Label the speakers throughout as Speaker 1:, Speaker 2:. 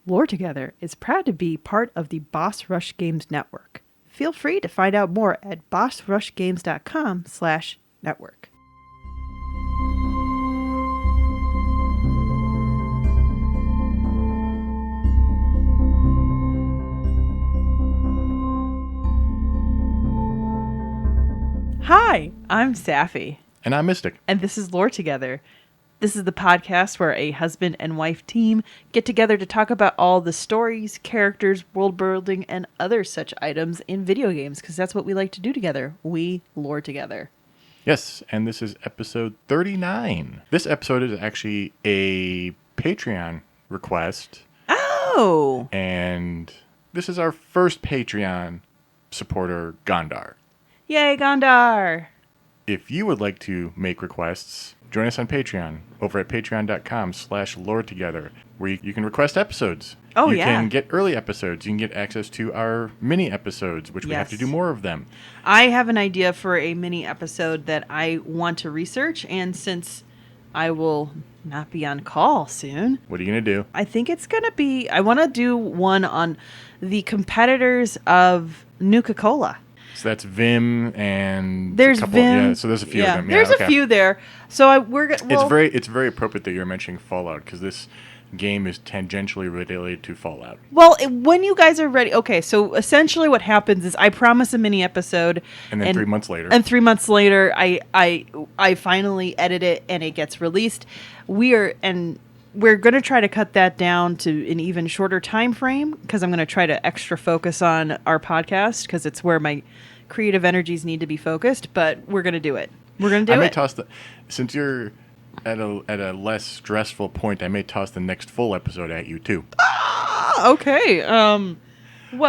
Speaker 1: Lore Together is proud to be part of the Boss Rush Games Network. Feel free to find out more at bossrushgames.com/network. Hi, I'm Safi.
Speaker 2: And I'm Mystic.
Speaker 1: And this is Lore Together. This is the podcast where a husband and wife team get together to talk about all the stories, characters, world building, and other such items in video games, because that's what we like to do together. We lore together.
Speaker 2: Yes, and this is episode 39. This episode is actually a Patreon request.
Speaker 1: Oh!
Speaker 2: And this is our first Patreon supporter, Gondar.
Speaker 1: Yay, Gondar!
Speaker 2: If you would like to make requests, join us on Patreon over at patreon.com/loretogether, where you can request episodes.
Speaker 1: Oh,
Speaker 2: you
Speaker 1: yeah.
Speaker 2: can get early episodes. You can get access to our mini episodes, which we have to do more of them.
Speaker 1: I have an idea for a mini episode that I want to research, and since I will not be on call soon.
Speaker 2: What are you going to do?
Speaker 1: I think it's going to be, I want to do one on the competitors of Nuka-Cola.
Speaker 2: So that's Vim and
Speaker 1: there's
Speaker 2: a couple,
Speaker 1: Vim.
Speaker 2: Yeah, so there's a few of them.
Speaker 1: There's a few there. So we're going to...
Speaker 2: It's very appropriate that you're mentioning Fallout, because this game is tangentially related to Fallout.
Speaker 1: Well, when you guys are ready... Okay, so essentially what happens is I promise a mini episode.
Speaker 2: And then 3 months later.
Speaker 1: And 3 months later, I finally edit it and it gets released. We're going to try to cut that down to an even shorter time frame, because I'm going to try to extra focus on our podcast, because it's where my creative energies need to be focused. But we're going to do it. We're going to do it.
Speaker 2: Since you're at a less stressful point, I may toss the next full episode at you too.
Speaker 1: Ah, okay. Well,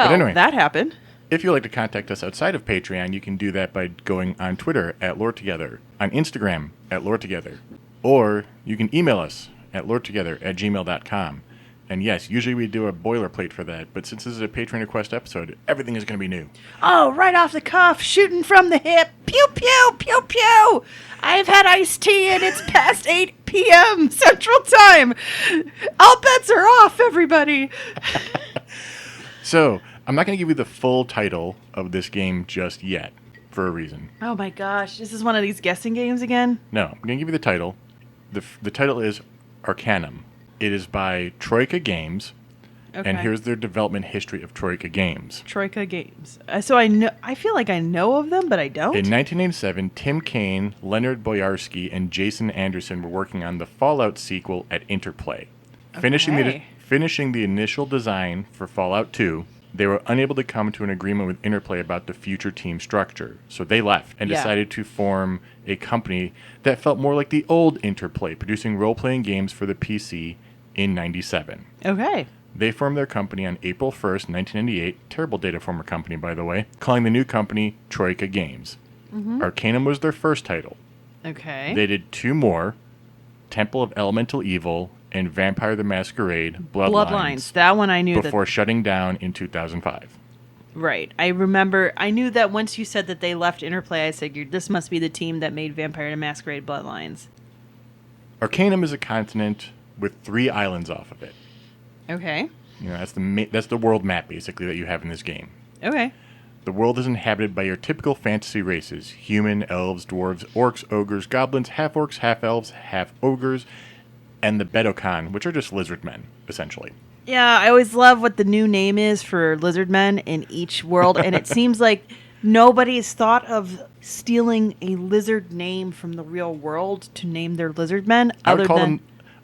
Speaker 2: anyway,
Speaker 1: that happened.
Speaker 2: If you'd like to contact us outside of Patreon, you can do that by going on Twitter at LoreTogether, on Instagram at LoreTogether, or you can email us at loretogether@gmail.com. And yes, usually we do a boilerplate for that, but since this is a Patreon request episode, everything is going to be new.
Speaker 1: Oh, right off the cuff, shooting from the hip. Pew, pew, pew, pew. I've had iced tea and it's past 8 p.m. Central Time. All bets are off, everybody.
Speaker 2: So, I'm not going to give you the full title of this game just yet, for a reason.
Speaker 1: Oh my gosh, this is one of these guessing games again?
Speaker 2: No, I'm going to give you the title. The title is Arcanum. It is by Troika Games,
Speaker 1: okay.
Speaker 2: And here's their development history of Troika Games.
Speaker 1: Troika Games. So I feel like I know of them, but I don't.
Speaker 2: In 1987, Tim Kaine, Leonard Boyarsky, and Jason Anderson were working on the Fallout sequel at Interplay.
Speaker 1: Okay.
Speaker 2: Finishing the initial design for Fallout 2, they were unable to come to an agreement with Interplay about the future team structure, so they left and decided to form a company that felt more like the old Interplay, producing role-playing games for the PC in 97.
Speaker 1: Okay.
Speaker 2: They formed their company on April 1st, 1998. Terrible date to form a company, by the way. Calling the new company Troika Games. Mm-hmm. Arcanum was their first title.
Speaker 1: Okay.
Speaker 2: They did 2 more. Temple of Elemental Evil and Vampire the Masquerade Bloodlines.
Speaker 1: That one I knew.
Speaker 2: Before shutting down in 2005.
Speaker 1: Right. I remember. I knew that once you said that they left Interplay, I figured this must be the team that made Vampire the Masquerade Bloodlines.
Speaker 2: Arcanum is a continent with 3 islands off of it.
Speaker 1: Okay.
Speaker 2: You know, that's the world map, basically, that you have in this game.
Speaker 1: Okay.
Speaker 2: The world is inhabited by your typical fantasy races. Human, elves, dwarves, orcs, ogres, goblins, half-orcs, half-elves, half-ogres, and the Bedokan, which are just lizard men, essentially.
Speaker 1: Yeah, I always love what the new name is for lizard men in each world, and it seems like nobody's thought of stealing a lizard name from the real world to name their lizard men.
Speaker 2: I would call them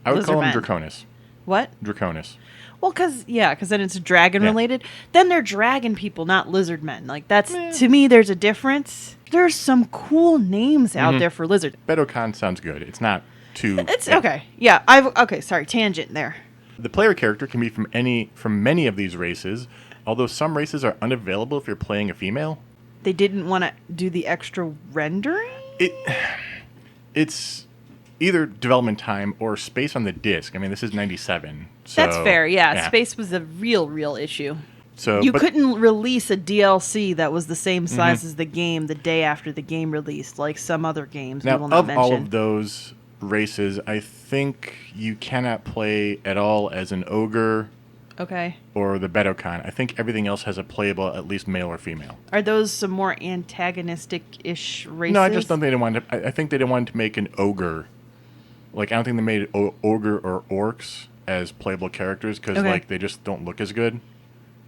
Speaker 2: Draconis.
Speaker 1: What?
Speaker 2: Draconis.
Speaker 1: Well, because then it's dragon related. Then they're dragon people, not lizard men. Like, to me, there's a difference. There's some cool names out there for lizard.
Speaker 2: Bedokan sounds good. It's not too...
Speaker 1: It's okay. Yeah, sorry, tangent there.
Speaker 2: The player character can be from many of these races, although some races are unavailable if you're playing a female.
Speaker 1: They didn't want to do the extra rendering?
Speaker 2: It's either development time or space on the disc. I mean, this is 97. So,
Speaker 1: that's fair, yeah. Space was a real issue.
Speaker 2: So
Speaker 1: you couldn't release a DLC that was the same size as the game the day after the game released, like some other games
Speaker 2: now,
Speaker 1: we will not mention.
Speaker 2: All of those races, I think you cannot play at all as an ogre,
Speaker 1: Okay.
Speaker 2: or the Betocon. I think everything else has a playable at least male or female.
Speaker 1: Are those some more antagonistic-ish races?
Speaker 2: No, I just don't think they wanted. I think they didn't want to make an ogre. Like, I don't think they made ogre or orcs as playable characters because like they just don't look as good.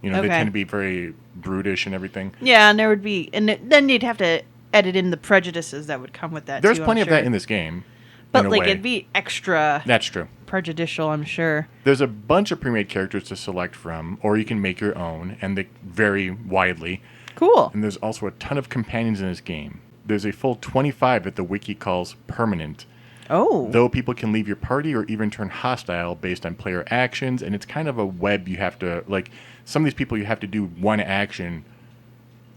Speaker 2: You know, they tend to be very brutish and everything.
Speaker 1: Yeah, and there would be, then you'd have to edit in the prejudices that would come with that.
Speaker 2: There's plenty of that in this game.
Speaker 1: But like it'd be extra.
Speaker 2: That's true.
Speaker 1: Prejudicial, I'm sure.
Speaker 2: There's a bunch of pre-made characters to select from, or you can make your own, and they vary widely.
Speaker 1: Cool.
Speaker 2: And there's also a ton of companions in this game. There's a full 25 that the wiki calls permanent.
Speaker 1: Oh.
Speaker 2: Though people can leave your party or even turn hostile based on player actions, and it's kind of a web you have to, like, some of these people you have to do one action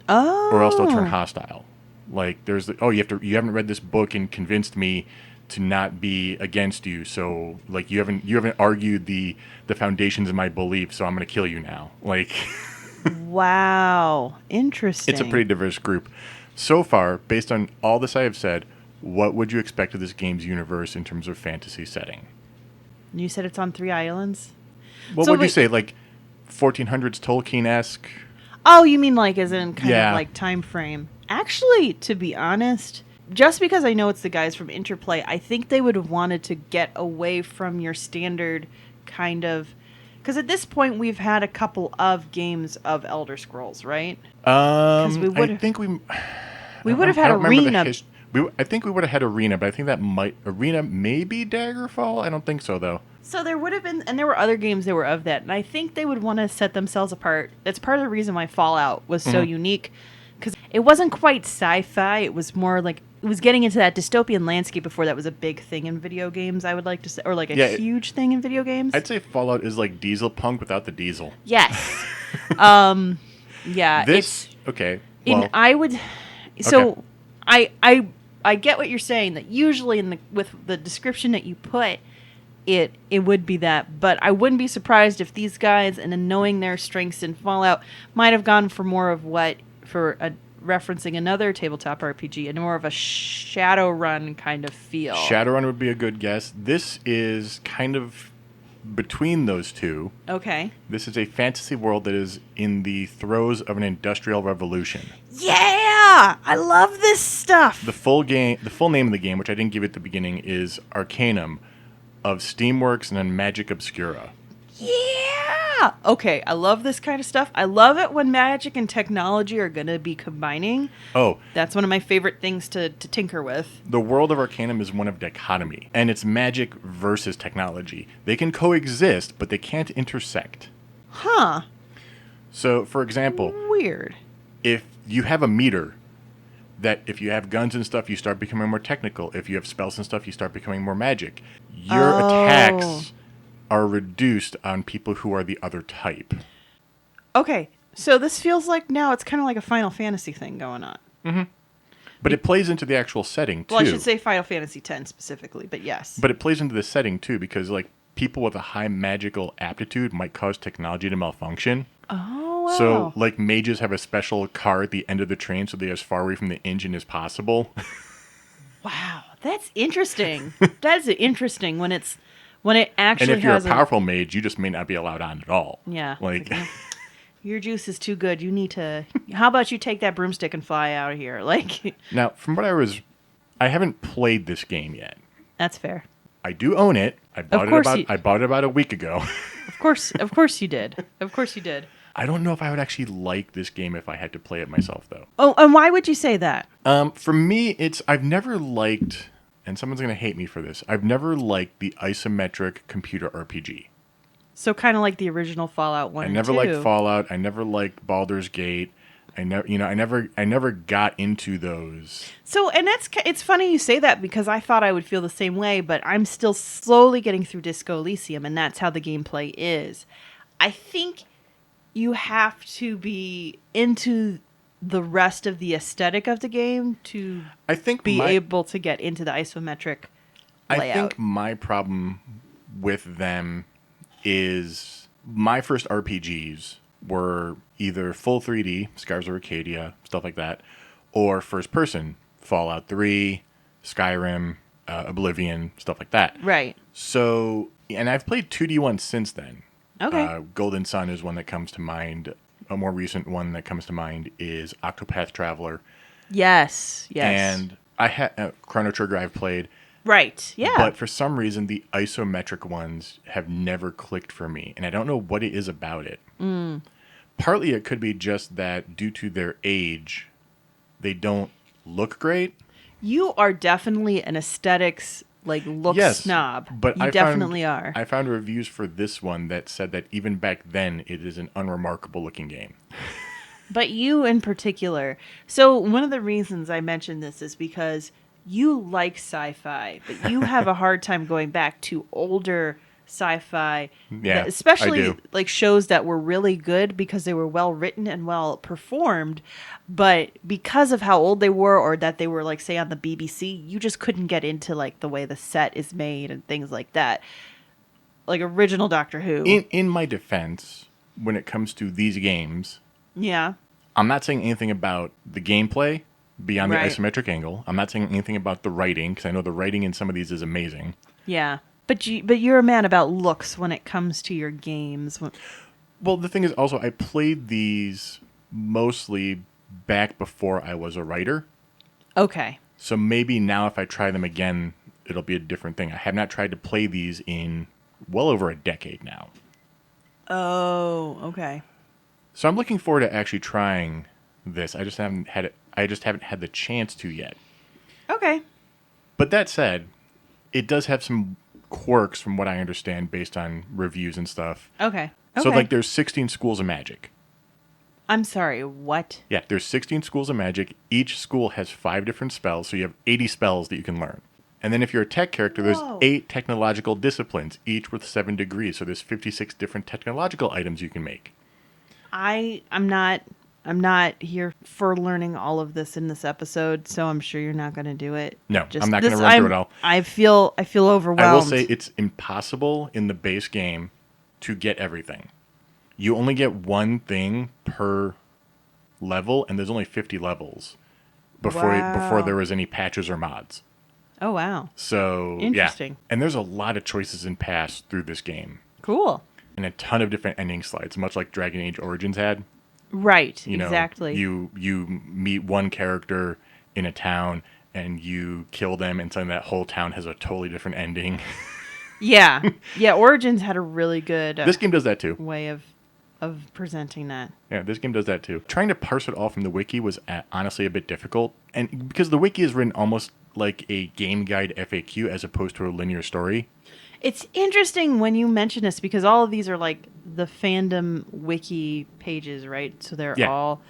Speaker 2: or else they'll turn hostile. Like, there's the, you haven't read this book and convinced me to not be against you, so like you haven't argued the foundations of my belief, so I'm going to kill you now. Like
Speaker 1: wow, interesting.
Speaker 2: It's a pretty diverse group. So far, based on all this I have said, what would you expect of this game's universe in terms of fantasy setting?
Speaker 1: You said it's on 3 islands?
Speaker 2: What would you say, like 1400s Tolkien-esque?
Speaker 1: Oh, you mean like as in kind of like time frame. Actually, to be honest, just because I know it's the guys from Interplay, I think they would have wanted to get away from your standard kind of... Because at this point, we've had a couple of games of Elder Scrolls, right?
Speaker 2: I think we
Speaker 1: would have had Arena.
Speaker 2: I think we would have had Arena, but I think that Arena may be Daggerfall. I don't think so, though.
Speaker 1: So there would have been... And there were other games that were of that. And I think they would want to set themselves apart. That's part of the reason why Fallout was so unique. Because it wasn't quite sci-fi. It was more like... It was getting into that dystopian landscape before that was a big thing in video games, I would like to say. Or like a huge thing in video games.
Speaker 2: I'd say Fallout is like Diesel Punk without the diesel.
Speaker 1: Yes. Yeah.
Speaker 2: Okay.
Speaker 1: Well, and I would... So, okay. I get what you're saying, that usually with the description that you put, it would be that. But I wouldn't be surprised if these guys, and then knowing their strengths in Fallout, might have gone for more of referencing another tabletop RPG, and more of a Shadowrun kind of feel.
Speaker 2: Shadowrun would be a good guess. This is kind of between those two.
Speaker 1: Okay.
Speaker 2: This is a fantasy world that is in the throes of an industrial revolution.
Speaker 1: Yeah! I love this stuff!
Speaker 2: The full name of the game, which I didn't give at the beginning, is Arcanum of Steamworks and then Magick Obscura.
Speaker 1: Yeah! Okay, I love this kind of stuff. I love it when magic and technology are going to be combining.
Speaker 2: Oh.
Speaker 1: That's one of my favorite things to tinker with.
Speaker 2: The world of Arcanum is one of dichotomy, and it's magic versus technology. They can coexist, but they can't intersect.
Speaker 1: Huh.
Speaker 2: So, for example...
Speaker 1: Weird.
Speaker 2: If you have a meter, that if you have guns and stuff, you start becoming more technical. If you have spells and stuff, you start becoming more magic. Your attacks are reduced on people who are the other type.
Speaker 1: Okay, so this feels like now it's kind of like a Final Fantasy thing going on.
Speaker 2: Mm-hmm. But it plays into the actual setting, too.
Speaker 1: Well, I should say Final Fantasy X specifically, but yes.
Speaker 2: But it plays into the setting, too, because like people with a high magical aptitude might cause technology to malfunction.
Speaker 1: Oh, wow.
Speaker 2: So, like, mages have a special car at the end of the train so they're as far away from the engine as possible.
Speaker 1: Wow, that's interesting. That's interesting when it actually has...
Speaker 2: And if you're a powerful mage, you just may not be allowed on at all.
Speaker 1: Yeah.
Speaker 2: Like...
Speaker 1: Your juice is too good. You need to... How about you take that broomstick and fly out of here? Like...
Speaker 2: Now, from what I haven't played this game yet.
Speaker 1: That's fair.
Speaker 2: I do own it. I bought it about a week ago.
Speaker 1: Of course you did. Of course you did.
Speaker 2: I don't know if I would actually like this game if I had to play it myself, though.
Speaker 1: Oh, and why would you say that?
Speaker 2: For me, I've never liked, and someone's going to hate me for this, I've never liked the isometric computer RPG.
Speaker 1: So kind of like the original Fallout 1 and 2.
Speaker 2: I never liked Fallout. I never liked Baldur's Gate. I never got into those. So, and
Speaker 1: it's funny you say that because I thought I would feel the same way, but I'm still slowly getting through Disco Elysium, and that's how the gameplay is. I think you have to be into the rest of the aesthetic of the game to able to get into the isometric layout.
Speaker 2: I think my problem with them is my first RPGs were either full 3D, Scars of Arcadia, stuff like that, or first person, Fallout 3, Skyrim, Oblivion, stuff like that.
Speaker 1: Right.
Speaker 2: So, and I've played 2D ones since then.
Speaker 1: Okay.
Speaker 2: Golden Sun is one that comes to mind. A more recent one that comes to mind is Octopath Traveler.
Speaker 1: Yes.
Speaker 2: And I had Chrono Trigger I've played.
Speaker 1: Right. Yeah.
Speaker 2: But for some reason, the isometric ones have never clicked for me. And I don't know what it is about it. Partly it could be just that due to their age, they don't look great.
Speaker 1: You are definitely an aesthetics, look snob.
Speaker 2: But
Speaker 1: you definitely are.
Speaker 2: I found reviews for this one that said that even back then, it is an unremarkable looking game.
Speaker 1: But you in particular. So one of the reasons I mentioned this is because you like sci-fi, but you have a hard time going back to older sci-fi,
Speaker 2: Yeah,
Speaker 1: especially
Speaker 2: I do.
Speaker 1: shows that were really good because they were well written and well performed, but because of how old they were or that they were say on the BBC, you just couldn't get into the way the set is made and things like that. Like original Doctor Who.
Speaker 2: In my defense, when it comes to these games,
Speaker 1: Yeah.
Speaker 2: I'm not saying anything about the gameplay beyond
Speaker 1: Right.
Speaker 2: the isometric angle. I'm not saying anything about the writing, because I know the writing in some of these is amazing.
Speaker 1: Yeah. But you're a man about looks when it comes to your games.
Speaker 2: Well, the thing is also, I played these mostly back before I was a writer.
Speaker 1: Okay.
Speaker 2: So maybe now if I try them again, it'll be a different thing. I have not tried to play these in well over a decade now.
Speaker 1: Oh, okay.
Speaker 2: So I'm looking forward to actually trying this. I just haven't had the chance to yet.
Speaker 1: Okay.
Speaker 2: But that said, it does have some quirks from what I understand based on reviews and stuff.
Speaker 1: Okay.
Speaker 2: So there's 16 schools of magic.
Speaker 1: I'm sorry, what?
Speaker 2: Yeah, there's 16 schools of magic. Each school has 5 different spells, so you have 80 spells that you can learn. And then if you're a tech character, there's
Speaker 1: Whoa.
Speaker 2: 8 technological disciplines, each with 7 degrees. So there's 56 different technological items you can make.
Speaker 1: I'm not here for learning all of this in this episode, so I'm sure you're not going to do it.
Speaker 2: No, I'm not going to run through it all.
Speaker 1: I feel overwhelmed.
Speaker 2: I will say it's impossible in the base game to get everything. You only get one thing per level, and there's only 50 levels before there was any patches or mods.
Speaker 1: Oh, wow.
Speaker 2: So,
Speaker 1: Interesting.
Speaker 2: Yeah. And there's a lot of choices in paths through this game.
Speaker 1: Cool.
Speaker 2: And a ton of different ending slides, much like Dragon Age Origins had.
Speaker 1: Right,
Speaker 2: You know,
Speaker 1: exactly.
Speaker 2: You meet one character in a town, and you kill them, and suddenly that whole town has a totally different ending.
Speaker 1: Yeah. Yeah, Origins had a really good
Speaker 2: This game does that too.
Speaker 1: way of presenting that.
Speaker 2: Yeah, this game does that too. Trying to parse it all from the wiki was honestly a bit difficult. And because the wiki is written almost like a game guide FAQ as opposed to a linear story.
Speaker 1: It's interesting when you mention this because all of these are the fandom wiki pages, right? So they're all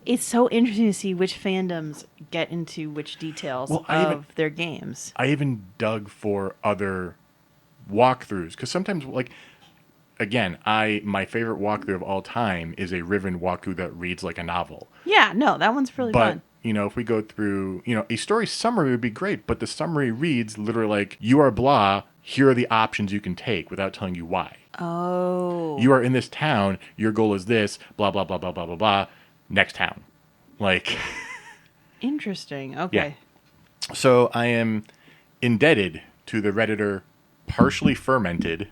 Speaker 1: it's so interesting to see which fandoms get into which details of their games.
Speaker 2: I even dug for other walkthroughs because sometimes again, my favorite walkthrough of all time is a Riven walkthrough that reads like a novel.
Speaker 1: Yeah, no, that one's really fun.
Speaker 2: If we go through, a story summary would be great, but the summary reads literally like, you are blah, here are the options you can take without telling you why.
Speaker 1: Oh.
Speaker 2: You are in this town, your goal is this, blah, blah, blah, blah, blah, blah, blah, next town.
Speaker 1: Interesting. Okay.
Speaker 2: Yeah. So I am indebted to the Redditor Partially Fermented.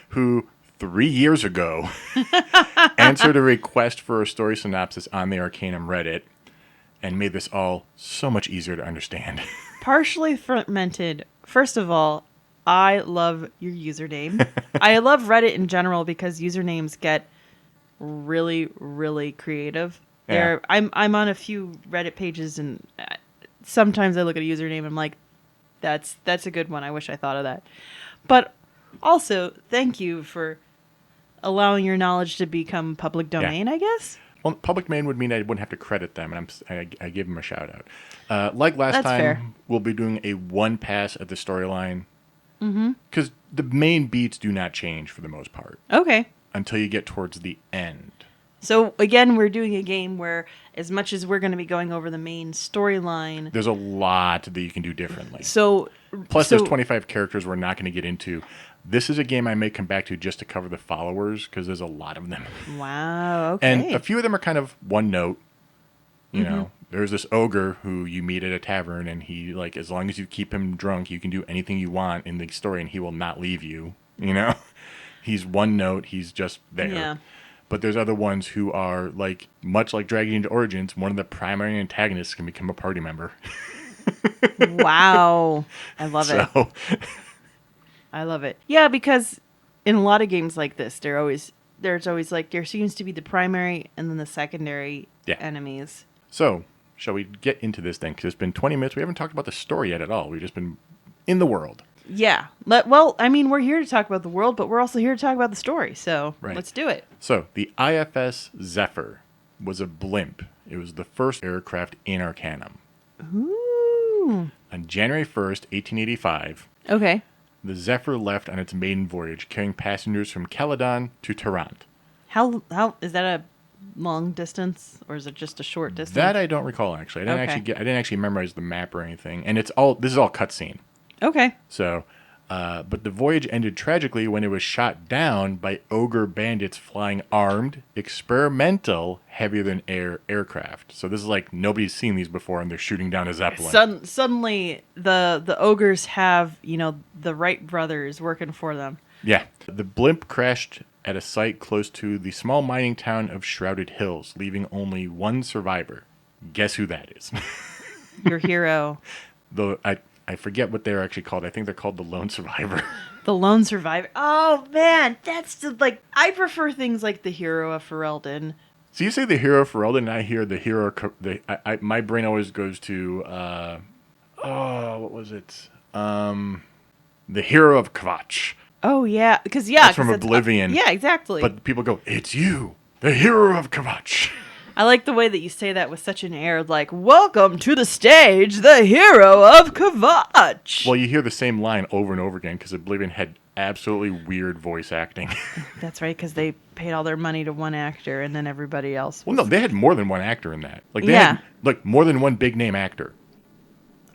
Speaker 2: Who 3 years ago answered a request for a story synopsis on the Arcanum Reddit and made this all so much easier to understand.
Speaker 1: Partially Fermented. First of all, I love your username. I love Reddit in general because usernames get really, really creative.
Speaker 2: Yeah.
Speaker 1: I'm on a few Reddit pages and sometimes I look at a username and I'm like, that's a good one. I wish I thought of that. But also, thank you for allowing your knowledge to become public domain, I guess.
Speaker 2: Well, public domain would mean I wouldn't have to credit them, and I give them a shout out. Like last
Speaker 1: That's
Speaker 2: time,
Speaker 1: fair.
Speaker 2: We'll be doing a one pass at the storyline. Because the main beats do not change for the most part.
Speaker 1: Okay.
Speaker 2: Until you get towards the end.
Speaker 1: So, again, we're doing a game where, as much as we're going to be going over the main storyline...
Speaker 2: There's a lot that you can do differently. Plus, there's 25 characters we're not going to get into. This is a game I may come back to just to cover the followers, because there's a lot of them.
Speaker 1: Wow, okay.
Speaker 2: And a few of them are kind of one note. You know, there's this ogre who you meet at a tavern, and he, as long as you keep him drunk, you can do anything you want in the story, and he will not leave you. you know? He's one note, he's just there.
Speaker 1: Yeah.
Speaker 2: But there's other ones who are, like, much like Dragon Age Origins, one of the primary antagonists can become a party member.
Speaker 1: Wow. I love it.
Speaker 2: So,
Speaker 1: I love it. Yeah, because in a lot of games like this, there's always like there seems to be the primary and then the secondary enemies.
Speaker 2: so, shall we get into this then? Because it's been 20 minutes. We haven't talked about the story yet at all. We've just been in the world.
Speaker 1: Yeah. Well, I mean, we're here to talk about the world, but we're also here to talk about the story. So let's do it.
Speaker 2: So, the IFS Zephyr was a blimp. It was the first aircraft in Arcanum.
Speaker 1: Ooh.
Speaker 2: On January 1st, 1885,
Speaker 1: Okay.
Speaker 2: the Zephyr left on its maiden voyage, carrying passengers from Caledon to Tarrant.
Speaker 1: How is that a long distance or is it just a short distance?
Speaker 2: That I don't recall, actually. I didn't actually memorize the map or anything. And this is all cutscene.
Speaker 1: Okay.
Speaker 2: So, but the voyage ended tragically when it was shot down by ogre bandits flying armed, experimental, heavier-than-air aircraft. So this is like nobody's seen these before, and they're shooting down a Zeppelin.
Speaker 1: Suddenly, the ogres have, the Wright brothers working for them.
Speaker 2: Yeah. The blimp crashed at a site close to the small mining town of Shrouded Hills, leaving only one survivor. Guess who that is?
Speaker 1: Your hero.
Speaker 2: Though I forget what they're actually called. I think they're called the Lone Survivor.
Speaker 1: The lone survivor. Oh, man. That's I prefer things like the hero of Ferelden.
Speaker 2: So you say the hero of Ferelden, and I hear the hero. My brain always goes to, what was it? The hero of Kvatch.
Speaker 1: Oh, yeah. Because,
Speaker 2: That's from Oblivion.
Speaker 1: Yeah, exactly.
Speaker 2: But people go, it's you, the hero of Kvatch.
Speaker 1: I like the way that you say that with such an air, like, welcome to the stage, the hero of Kvatch.
Speaker 2: Well, you hear the same line over and over again because Oblivion had absolutely weird voice acting.
Speaker 1: That's right, because they paid all their money to one actor and then everybody else.
Speaker 2: Well, no, they had more than one actor in that. Like, they had more than one big name actor.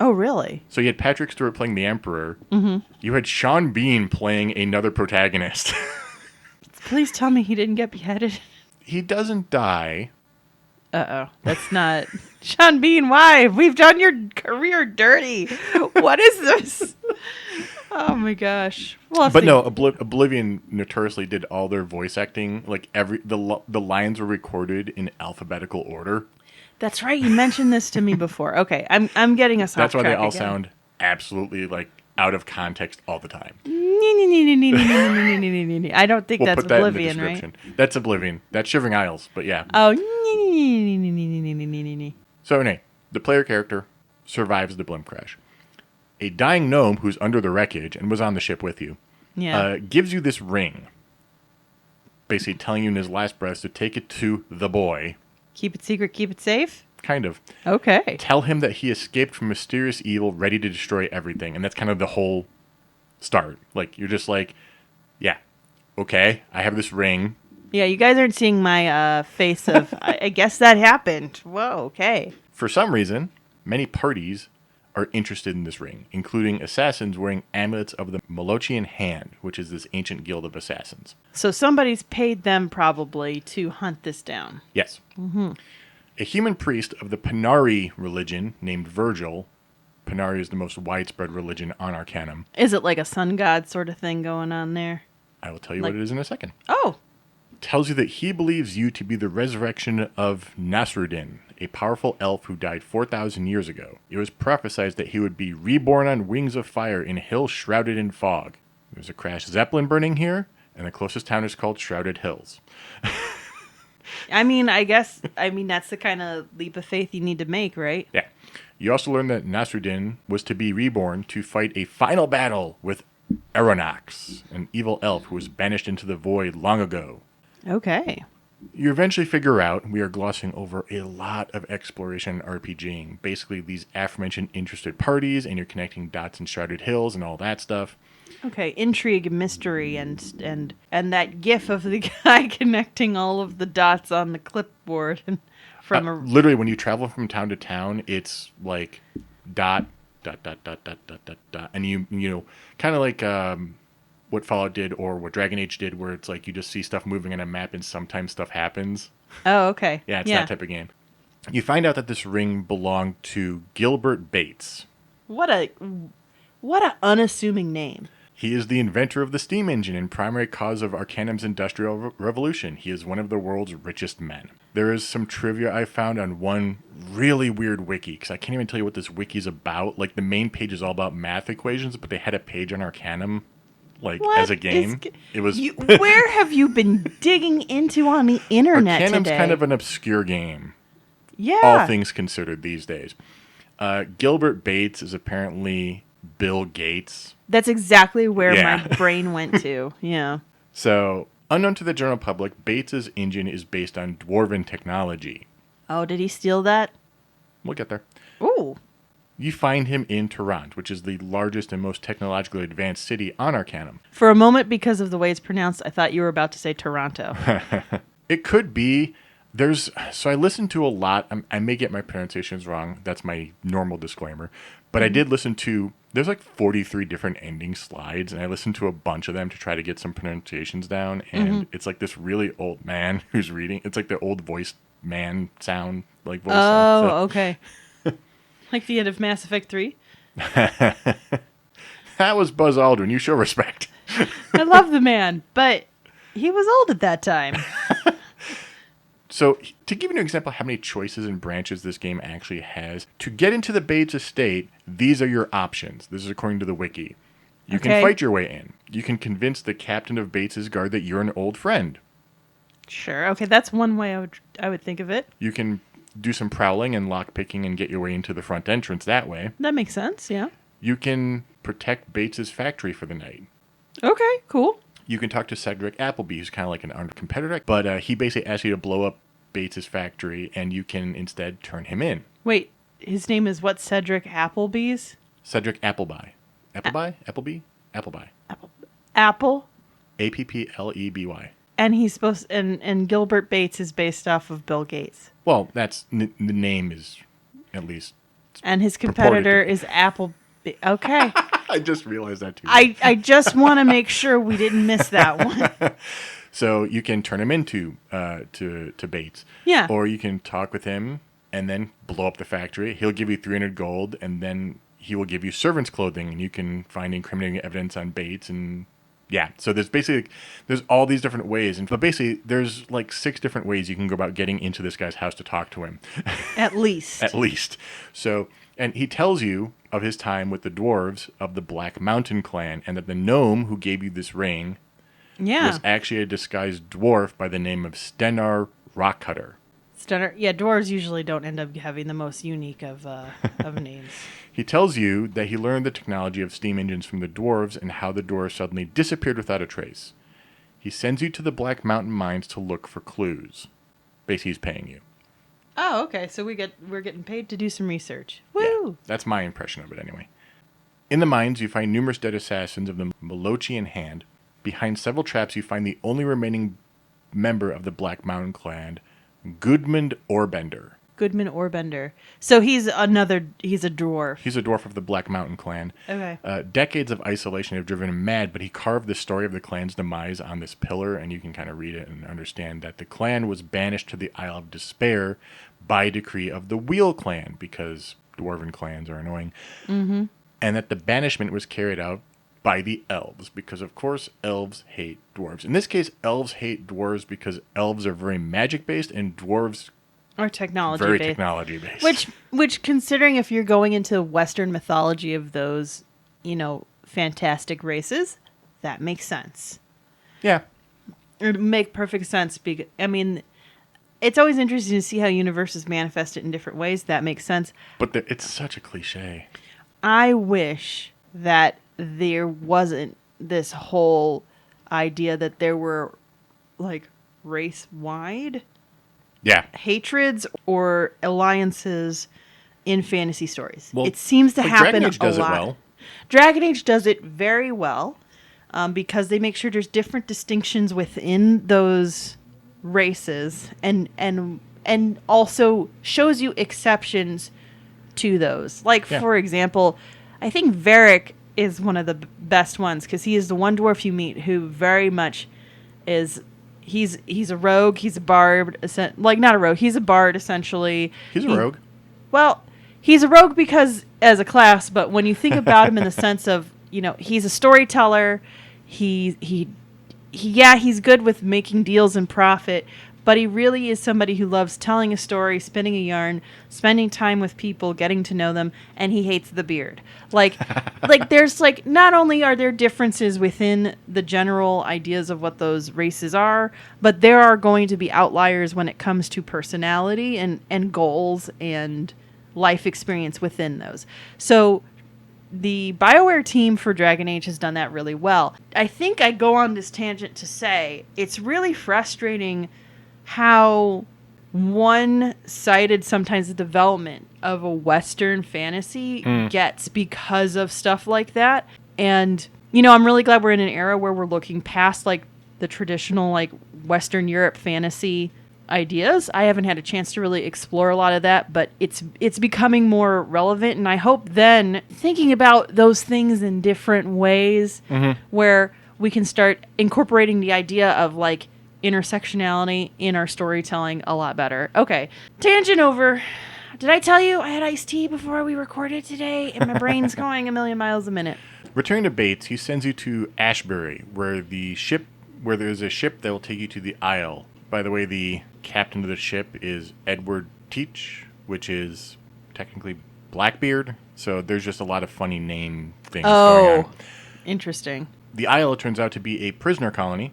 Speaker 1: Oh, really?
Speaker 2: So you had Patrick Stewart playing the Emperor. Mm-hmm. You had Sean Bean playing another protagonist.
Speaker 1: Please tell me he didn't get beheaded.
Speaker 2: He doesn't die.
Speaker 1: Uh-oh. That's not... Sean Bean, why? We've done your career dirty. What is this? Oh, my gosh.
Speaker 2: But no, Oblivion notoriously did all their voice acting. Like, the lines were recorded in alphabetical order.
Speaker 1: That's right. You mentioned this to me before. Okay, I'm getting us off track.
Speaker 2: That's why they all
Speaker 1: again.
Speaker 2: sound absolutely, like, out of context all the time.
Speaker 1: I don't think that's
Speaker 2: Put that
Speaker 1: Oblivion,
Speaker 2: in the description.
Speaker 1: Right?
Speaker 2: That's Oblivion. That's Shivering Isles, but yeah.
Speaker 1: Oh.
Speaker 2: So, Renee, the player character survives the blimp crash. A dying gnome who's under the wreckage and was on the ship with you gives you this ring, basically telling you in his last breath to take it to the boy.
Speaker 1: Keep it secret, keep it safe?
Speaker 2: Kind of.
Speaker 1: Okay.
Speaker 2: Tell him that he escaped from mysterious evil, ready to destroy everything. And that's kind of the whole start. Like, you're just like, yeah, okay, I have this ring.
Speaker 1: Yeah, you guys aren't seeing my face of, I guess that happened. Whoa, okay.
Speaker 2: For some reason, many parties are interested in this ring, including assassins wearing amulets of the Molochian Hand, which is this ancient guild of assassins.
Speaker 1: So somebody's paid them probably to hunt this down.
Speaker 2: Yes. Mm-hmm. A human priest of the Panari religion named Virgil. Panari is the most widespread religion on Arcanum.
Speaker 1: Is it like a sun god sort of thing going on there?
Speaker 2: I will tell you what it is in a second.
Speaker 1: Oh.
Speaker 2: Tells you that he believes you to be the resurrection of Nasrudin, a powerful elf who died 4,000 years ago. It was prophesied that he would be reborn on wings of fire in hills shrouded in fog. There's a crashed Zeppelin burning here, and the closest town is called Shrouded Hills.
Speaker 1: I mean, that's the kind of leap of faith you need to make, right?
Speaker 2: Yeah. You also learn that Nasrudin was to be reborn to fight a final battle with Aeronax, an evil elf who was banished into the void long ago.
Speaker 1: Okay.
Speaker 2: You eventually figure out we are glossing over a lot of exploration RPGing. Basically, these aforementioned interested parties, and you're connecting dots in Shrouded Hills and all that stuff.
Speaker 1: Okay, intrigue, mystery, and that gif of the guy connecting all of the dots on the clipboard from
Speaker 2: literally, when you travel from town to town, it's like dot, dot, dot, dot, dot, dot, dot, dot, and you know, kind of like what Fallout did or what Dragon Age did, where it's like you just see stuff moving on a map and sometimes stuff happens.
Speaker 1: Oh, okay.
Speaker 2: Yeah, it's that type of game. You find out that this ring belonged to Gilbert Bates.
Speaker 1: What a unassuming name.
Speaker 2: He is the inventor of the steam engine and primary cause of Arcanum's industrial revolution. He is one of the world's richest men. There is some trivia I found on one really weird wiki, because I can't even tell you what this wiki's about. Like, the main page is all about math equations, but they had a page on Arcanum, like,
Speaker 1: What
Speaker 2: as a game. It was...
Speaker 1: where have you been digging into on the internet
Speaker 2: Arcanum's
Speaker 1: today?
Speaker 2: kind of an obscure game.
Speaker 1: Yeah.
Speaker 2: All things considered these days. Gilbert Bates is apparently Bill Gates.
Speaker 1: That's exactly where
Speaker 2: Yeah.
Speaker 1: my brain went to. Yeah.
Speaker 2: So, unknown to the general public, Bates's engine is based on dwarven technology.
Speaker 1: Oh, did he steal that?
Speaker 2: We'll get there.
Speaker 1: Ooh.
Speaker 2: You find him in Toronto, which is the largest and most technologically advanced city on Arcanum.
Speaker 1: For a moment, because of the way it's pronounced, I thought you were about to say Toronto.
Speaker 2: It could be. So I listened to a lot. I may get my pronunciations wrong. That's my normal disclaimer. But I did listen to, there's like 43 different ending slides, and I listened to a bunch of them to try to get some pronunciations down. And it's like this really old man who's reading. It's like the old voice man sound, like voice sound.
Speaker 1: Oh, okay. Like the end of Mass Effect 3?
Speaker 2: That was Buzz Aldrin. You show respect.
Speaker 1: I love the man, but he was old at that time.
Speaker 2: So, to give you an example of how many choices and branches this game actually has, to get into the Bates estate, these are your options. This is according to the wiki. You can fight your way in. You can convince the captain of Bates's guard that you're an old friend.
Speaker 1: Sure. Okay, that's one way I would think of it.
Speaker 2: You can do some prowling and lockpicking and get your way into the front entrance that way.
Speaker 1: That makes sense, yeah.
Speaker 2: You can protect Bates's factory for the night.
Speaker 1: Okay, cool.
Speaker 2: You can talk to Cedric Appleby, who's kind of like an armed competitor, but he basically asks you to blow up Bates's factory, and you can instead turn him in.
Speaker 1: Wait, his name is what? Cedric Appleby's?
Speaker 2: Cedric Appleby. Appleby? Appleby? Appleby.
Speaker 1: Apple?
Speaker 2: Appleby.
Speaker 1: And he's supposed and Gilbert Bates is based off of Bill Gates.
Speaker 2: Well, that's the name is at least.
Speaker 1: And his competitor is Apple. Okay.
Speaker 2: I just realized that too.
Speaker 1: I just want to make sure we didn't miss that one.
Speaker 2: So you can turn him into to Bates.
Speaker 1: Yeah.
Speaker 2: Or you can talk with him and then blow up the factory. He'll give you 300 gold, and then he will give you servant's clothing, and you can find incriminating evidence on Bates. And yeah, so there's all these different ways, but basically there's like 6 different ways you can go about getting into this guy's house to talk to him.
Speaker 1: At least.
Speaker 2: At least. So, and he tells you of his time with the dwarves of the Black Mountain clan, and that the gnome who gave you this ring was actually a disguised dwarf by the name of Stenar Rockcutter.
Speaker 1: Yeah, dwarves usually don't end up having the most unique of names.
Speaker 2: He tells you that he learned the technology of steam engines from the dwarves and how the dwarves suddenly disappeared without a trace. He sends you to the Black Mountain mines to look for clues. Basically, he's paying you.
Speaker 1: Oh, okay. So we're getting paid to do some research. Woo!
Speaker 2: Yeah, that's my impression of it anyway. In the mines, you find numerous dead assassins of the Molochian hand. Behind several traps, you find the only remaining member of the Black Mountain clan, Gudmund Orbender.
Speaker 1: Goodman Orbender. So he's a dwarf.
Speaker 2: He's a dwarf of the Black Mountain clan.
Speaker 1: Okay.
Speaker 2: Decades of isolation have driven him mad, but he carved the story of the clan's demise on this pillar, and you can kind of read it and understand that the clan was banished to the Isle of Despair by decree of the Wheel clan, because dwarven clans are annoying. Mm-hmm. And that the banishment was carried out by the elves, because of course elves hate dwarves. In this case, elves hate dwarves because elves are very magic-based and dwarves
Speaker 1: or technology
Speaker 2: very
Speaker 1: based.
Speaker 2: technology based.
Speaker 1: Which considering if you're going into Western mythology of those, fantastic races, that makes sense.
Speaker 2: Yeah.
Speaker 1: It would make perfect sense because it's always interesting to see how universes manifest it in different ways. That makes sense.
Speaker 2: But it's such a cliche.
Speaker 1: I wish that there wasn't this whole idea that there were like race-wide hatreds or alliances in fantasy stories. Well, it seems to happen
Speaker 2: Dragon Age does
Speaker 1: a lot.
Speaker 2: It well.
Speaker 1: Dragon Age does it very well because they make sure there's different distinctions within those races and also shows you exceptions to those. Like, for example, I think Varric is one of the best ones because he is the one dwarf you meet who very much is... He's a rogue. He's a bard. Not a rogue. He's a bard, essentially.
Speaker 2: He's a rogue.
Speaker 1: Well, he's a rogue because as a class, but when you think about him in the sense of he's a storyteller. He's good with making deals and profit, but he really is somebody who loves telling a story, spinning a yarn, spending time with people, getting to know them, and he hates the beard. Like there's not only are there differences within the general ideas of what those races are, but there are going to be outliers when it comes to personality and goals and life experience within those. So the BioWare team for Dragon Age has done that really well. I think I go on this tangent to say it's really frustrating how one-sided sometimes the development of a Western fantasy gets because of stuff like that. And, I'm really glad we're in an era where we're looking past the traditional Western Europe fantasy ideas. I haven't had a chance to really explore a lot of that, but it's becoming more relevant, and I hope then thinking about those things in different ways where we can start incorporating the idea of intersectionality in our storytelling a lot better. Okay, tangent over. Did I tell you I had iced tea before we recorded today and my brain's going a million miles a minute?
Speaker 2: Returning to Bates, he sends you to Ashbury, where there's a ship that will take you to the Isle. By the way, the captain of the ship is Edward Teach, which is technically Blackbeard. So there's just a lot of funny name things going on.
Speaker 1: Interesting.
Speaker 2: The Isle turns out to be a prisoner colony.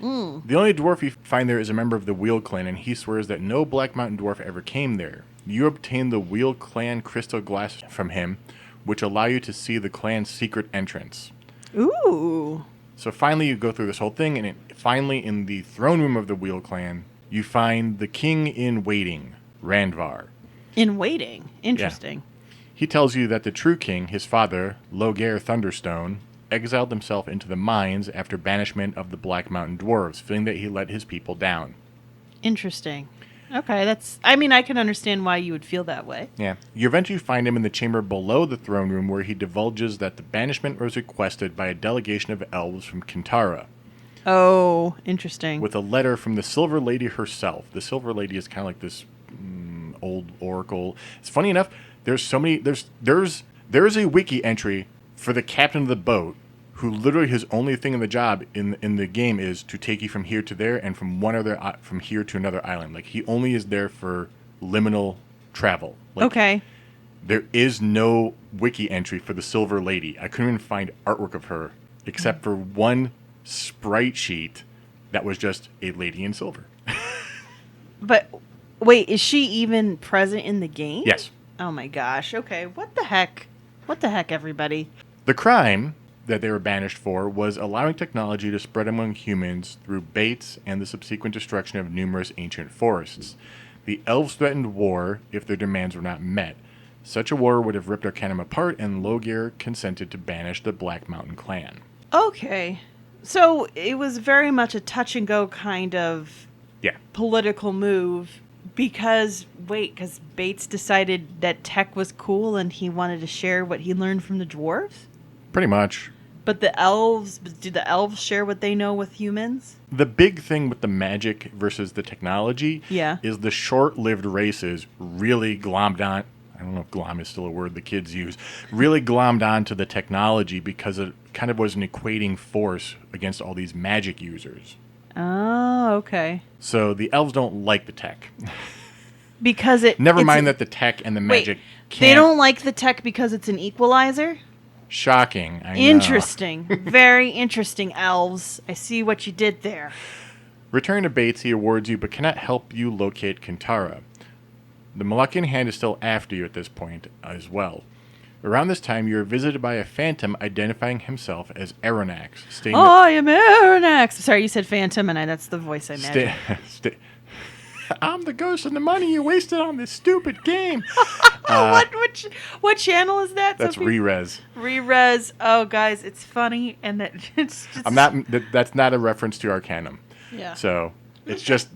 Speaker 2: The only dwarf you find there is a member of the Wheel Clan, and he swears that no Black Mountain dwarf ever came there. You obtain the Wheel Clan crystal glass from him, which allow you to see the clan's secret entrance.
Speaker 1: Ooh.
Speaker 2: So finally you go through this whole thing, and finally in the throne room of the Wheel Clan, you find the king in waiting, Randvar.
Speaker 1: In waiting? Interesting.
Speaker 2: Yeah. He tells you that the true king, his father, Loghaire Thunderstone, exiled himself into the mines after banishment of the Black Mountain dwarves, feeling that he let his people down.
Speaker 1: Interesting. Okay, I can understand why you would feel that way.
Speaker 2: Yeah. You eventually find him in the chamber below the throne room, where he divulges that the banishment was requested by a delegation of elves from Kintara.
Speaker 1: Oh, interesting.
Speaker 2: With a letter from the Silver Lady herself. The Silver Lady is kind of like this old oracle. It's funny enough, there's so many... There's a wiki entry for the captain of the boat, who literally his only thing in the job in the game is to take you from here to there and from here to another island. He only is there for liminal travel.
Speaker 1: Okay.
Speaker 2: There is no wiki entry for the Silver Lady. I couldn't even find artwork of her except for one sprite sheet that was just a lady in silver.
Speaker 1: But wait, is she even present in the game?
Speaker 2: Yes.
Speaker 1: Oh my gosh. Okay. What the heck? What the heck, everybody?
Speaker 2: The crime that they were banished for was allowing technology to spread among humans through Bates and the subsequent destruction of numerous ancient forests. The elves threatened war if their demands were not met. Such a war would have ripped Arcanum apart, and Loghaire consented to banish the Black Mountain clan.
Speaker 1: Okay. So it was very much a touch-and-go kind of political move because Bates decided that tech was cool and he wanted to share what he learned from the dwarves?
Speaker 2: Pretty much.
Speaker 1: But do the elves share what they know with humans?
Speaker 2: The big thing with the magic versus the technology is the short-lived races really glommed on. I don't know if glom is still a word the kids use. Really glommed onto the technology because it kind of was an equating force against all these magic users.
Speaker 1: Oh, okay.
Speaker 2: So the elves don't like the tech.
Speaker 1: Because
Speaker 2: Never mind that the tech and the magic can't.
Speaker 1: They don't like the tech because it's an equalizer?
Speaker 2: Shocking. I know.
Speaker 1: Interesting. Very interesting, elves. I see what you did there.
Speaker 2: Returning to Bates, he awards you, but cannot help you locate Kintara. The Malachian hand is still after you at this point as well. Around this time, you are visited by a phantom identifying himself as Aronnax.
Speaker 1: I am Aronnax. Sorry, you said phantom, and that's the voice I imagined.
Speaker 2: I'm the ghost of the money you wasted on this stupid game.
Speaker 1: What channel is that?
Speaker 2: That's Re-Res.
Speaker 1: Re-Res. Oh, guys, it's funny, and that it's just...
Speaker 2: That's not a reference to Arcanum.
Speaker 1: Yeah.
Speaker 2: So it's just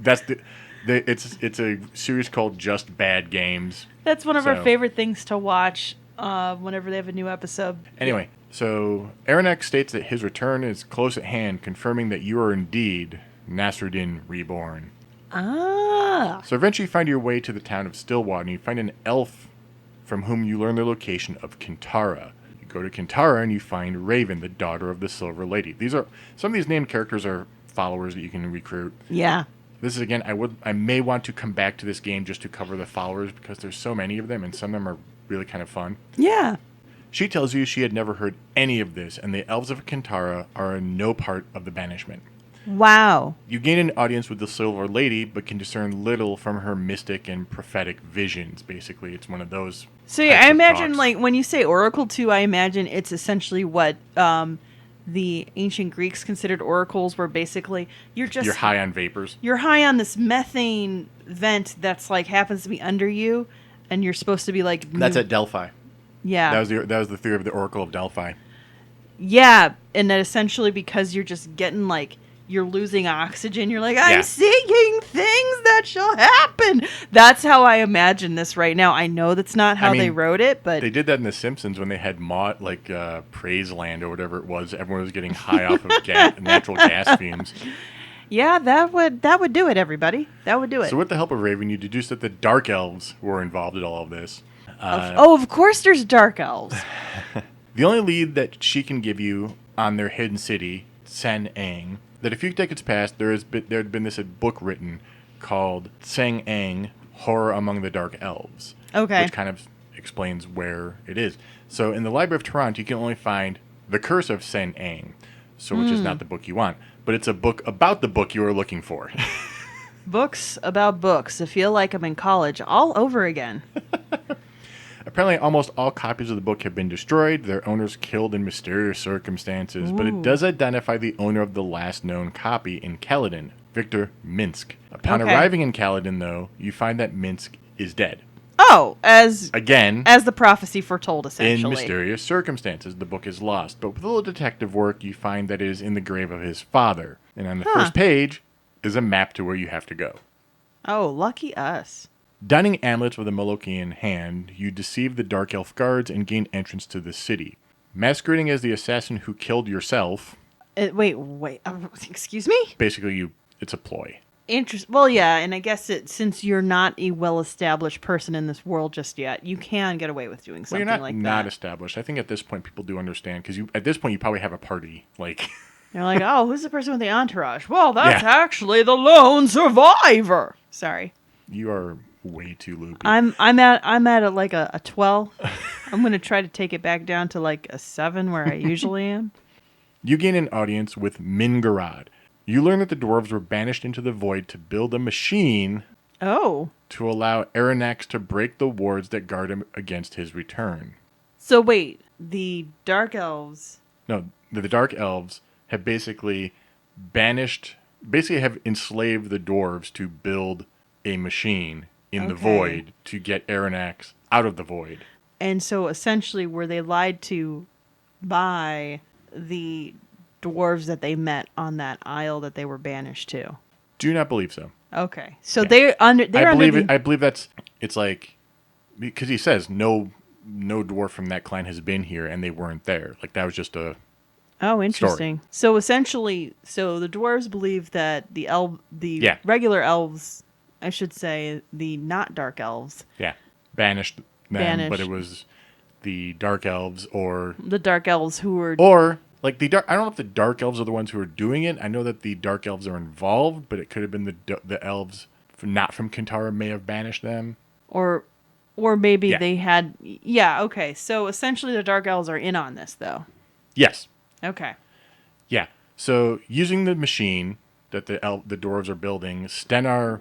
Speaker 2: it's a series called Just Bad Games.
Speaker 1: That's one of our favorite things to watch whenever they have a new episode.
Speaker 2: Anyway, so Aronnax states that his return is close at hand, confirming that you are indeed Nasrudin reborn.
Speaker 1: Ah.
Speaker 2: So eventually you find your way to the town of Stillwater, and you find an elf from whom you learn the location of Kintara. You go to Kintara and you find Raven, the daughter of the Silver Lady. Some of these named characters are followers that you can recruit.
Speaker 1: Yeah.
Speaker 2: This is, again, I may want to come back to this game just to cover the followers because there's so many of them and some of them are really kind of fun.
Speaker 1: Yeah.
Speaker 2: She tells you she had never heard any of this, and the elves of Kintara are no part of the banishment.
Speaker 1: Wow.
Speaker 2: You gain an audience with the Silver Lady, but can discern little from her mystic and prophetic visions. Basically, it's one of those.
Speaker 1: So yeah, I imagine
Speaker 2: talks.
Speaker 1: like when you say oracle too, I imagine it's essentially what the ancient Greeks considered oracles, were basically you're
Speaker 2: high on vapors.
Speaker 1: You're high on this methane vent that's like happens to be under you, and you're supposed to be like.
Speaker 2: That's at Delphi.
Speaker 1: Yeah.
Speaker 2: That was the theory of the Oracle of Delphi.
Speaker 1: Yeah, and that essentially because you're just getting like. You're losing oxygen. You're like, I'm seeing things that shall happen. That's how I imagine this right now. I know that's not how they wrote it, but
Speaker 2: they did that in The Simpsons when they had Praise Land or whatever it was. Everyone was getting high off of natural gas fumes.
Speaker 1: Yeah, that would do it. Everybody, that would do it.
Speaker 2: So, with the help of Raven, you deduce that the Dark Elves were involved in all of this.
Speaker 1: Of course, there's Dark Elves.
Speaker 2: The only lead that she can give you on their hidden city, Sen Ang. That a few decades past, there had been this book written called Sang Ang, Horror Among the Dark Elves.
Speaker 1: Okay.
Speaker 2: Which kind of explains where it is. So in the Library of Toronto, you can only find The Curse of Sang Ang, which is not the book you want. But it's a book about the book you were looking for.
Speaker 1: Books about books. I feel like I'm in college all over again.
Speaker 2: Apparently, almost all copies of the book have been destroyed, their owners killed in mysterious circumstances, but it does identify the owner of the last known copy in Kaladin, Victor Minsk. Upon arriving in Kaladin, though, you find that Minsk is dead.
Speaker 1: Oh, as the prophecy foretold, essentially.
Speaker 2: In mysterious circumstances, the book is lost, but with a little detective work, you find that it is in the grave of his father. And on the first page is a map to where you have to go.
Speaker 1: Oh, lucky us.
Speaker 2: Donning amulets with a Molokian hand, you deceive the Dark Elf guards and gain entrance to the city. Masquerading as the assassin who killed yourself.
Speaker 1: Wait. Excuse me?
Speaker 2: Basically, it's a ploy.
Speaker 1: Well, yeah, and I guess since you're not a well-established person in this world just yet, you can get away with doing something like that.
Speaker 2: You're not established. I think at this point people do understand, because at this point you probably have a party.
Speaker 1: You're like, oh, who's the person with the entourage? Well, that's actually the lone survivor. Sorry.
Speaker 2: You are way too loopy.
Speaker 1: I'm at like a 12. I'm going to try to take it back down to like a 7 where I usually am.
Speaker 2: You gain an audience with Mingarad. You learn that the dwarves were banished into the void to build a machine to allow Aranax to break the wards that guard him against his return.
Speaker 1: So wait, the Dark Elves...
Speaker 2: No, the Dark Elves have basically have enslaved the dwarves to build a machine in the void to get Aranax out of the void.
Speaker 1: And so essentially were they lied to by the dwarves that they met on that isle that they were banished to?
Speaker 2: Do not believe so.
Speaker 1: Okay. So they're under
Speaker 2: I believe it's like, because he says no dwarf from that clan has been here and they weren't there. Like that was just a
Speaker 1: interesting. Story. So essentially, the dwarves believe that the regular elves, I should say, the not dark elves.
Speaker 2: Yeah. Banished them, but it was the dark elves or...
Speaker 1: The dark elves who were...
Speaker 2: Or, like, I don't know if the dark elves are the ones who are doing it. I know that the dark elves are involved, but it could have been the elves not from Kintara may have banished them.
Speaker 1: Or maybe they had... Yeah, okay. So essentially the dark elves are in on this, though.
Speaker 2: Yes.
Speaker 1: Okay.
Speaker 2: Yeah. So using the machine that the dwarves are building, Stenar,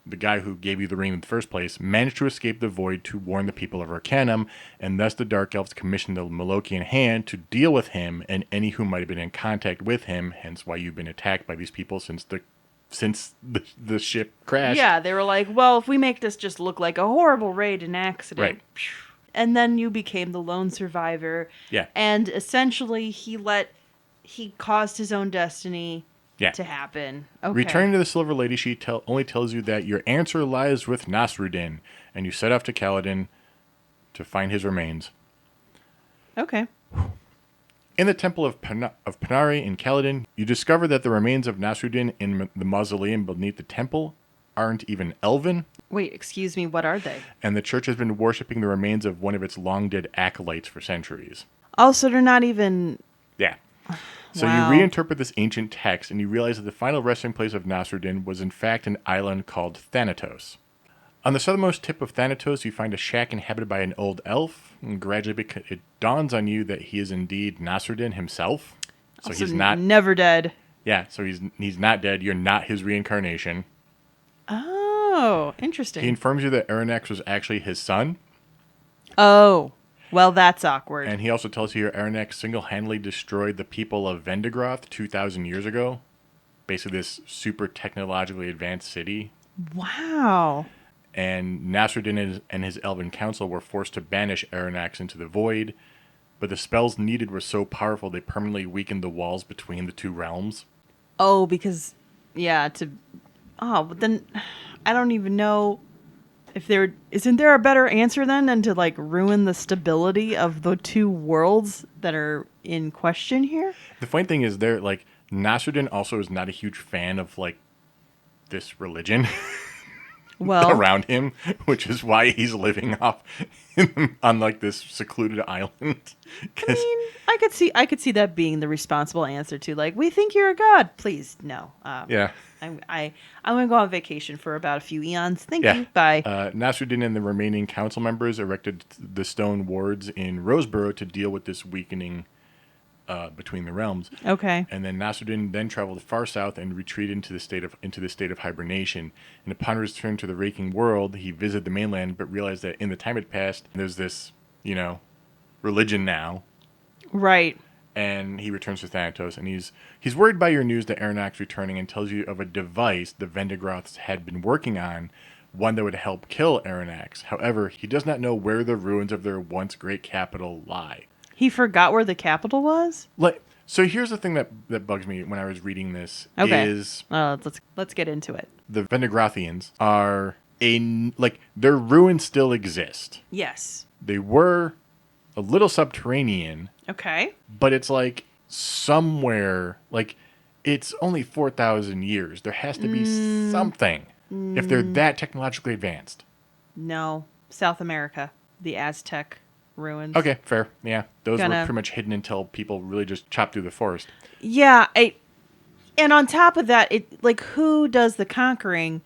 Speaker 2: the guy who gave you the ring in the first place, managed to escape the void to warn the people of Arcanum, and thus the Dark Elves commissioned the Molokian Hand to deal with him and any who might have been in contact with him, hence why you've been attacked by these people since the ship crashed.
Speaker 1: Yeah, they were like, well, if we make this just look like a horrible raid and accident.
Speaker 2: Right.
Speaker 1: And then you became the lone survivor.
Speaker 2: Yeah.
Speaker 1: And essentially he caused his own destiny to happen. Okay.
Speaker 2: Returning to the Silver Lady, she only tells you that your answer lies with Nasrudin, and you set off to Kaladin to find his remains.
Speaker 1: Okay.
Speaker 2: In the Temple of Panari in Kaladin, you discover that the remains of Nasrudin in the mausoleum beneath the temple aren't even Elven.
Speaker 1: Wait, excuse me, what are they?
Speaker 2: And the church has been worshipping the remains of one of its long-dead acolytes for centuries.
Speaker 1: Oh, so they're not even...
Speaker 2: Yeah. So
Speaker 1: Wow.
Speaker 2: you reinterpret this ancient text, and you realize that the final resting place of Nasrudin was in fact an island called Thanatos. On the southernmost tip of Thanatos, you find a shack inhabited by an old elf, and gradually it dawns on you that he is indeed Nasrudin himself. So
Speaker 1: Also
Speaker 2: he's not...
Speaker 1: never dead.
Speaker 2: Yeah, so he's not dead. You're not his reincarnation.
Speaker 1: Oh, interesting.
Speaker 2: He informs you that Aranax was actually his son.
Speaker 1: Oh, well, that's awkward.
Speaker 2: And he also tells you Aranax single-handedly destroyed the people of Vendigroth 2,000 years ago. Basically this super technologically advanced city.
Speaker 1: Wow.
Speaker 2: And Nasrudin and his elven council were forced to banish Aranax into the void, but the spells needed were so powerful they permanently weakened the walls between the two realms.
Speaker 1: Oh, because, yeah, but then I don't even know if isn't there a better answer then than to, like, ruin the stability of the two worlds that are in question here?
Speaker 2: The funny thing is Nasrudin also is not a huge fan of, like, this religion.
Speaker 1: Well,
Speaker 2: around him, which is why he's living off on like this secluded island.
Speaker 1: I mean, I could see that being the responsible answer to, like, we think you're a god. Please, no.
Speaker 2: Yeah.
Speaker 1: I'm gonna go on vacation for about a few eons. Thank you. Bye.
Speaker 2: Nasrudin and the remaining council members erected the stone wards in Roseboro to deal with this weakening between the realms.
Speaker 1: Okay.
Speaker 2: And then Nasrudin then traveled far south and retreated into the state of hibernation. And upon return to the raking world, he visited the mainland, but realized that in the time had passed, there's this, religion now.
Speaker 1: Right.
Speaker 2: And he returns to Thanatos, and he's worried by your news that Aranax returning, and tells you of a device the Vendigroths had been working on, one that would help kill Aranax. However, he does not know where the ruins of their once great capital lie.
Speaker 1: He forgot where the capital was?
Speaker 2: So here's the thing that bugs me when I was reading this.
Speaker 1: Okay.
Speaker 2: Is
Speaker 1: let's get into it.
Speaker 2: the Vendigrothians are their ruins still exist.
Speaker 1: Yes.
Speaker 2: They were a little subterranean,
Speaker 1: Okay.
Speaker 2: but it's like somewhere, like it's only 4,000 years. There has to be something if they're that technologically advanced.
Speaker 1: No. South America. The Aztec ruins.
Speaker 2: Okay, fair. Yeah, those were pretty much hidden until people really just chopped through the forest.
Speaker 1: Yeah, and on top of that, who does the conquering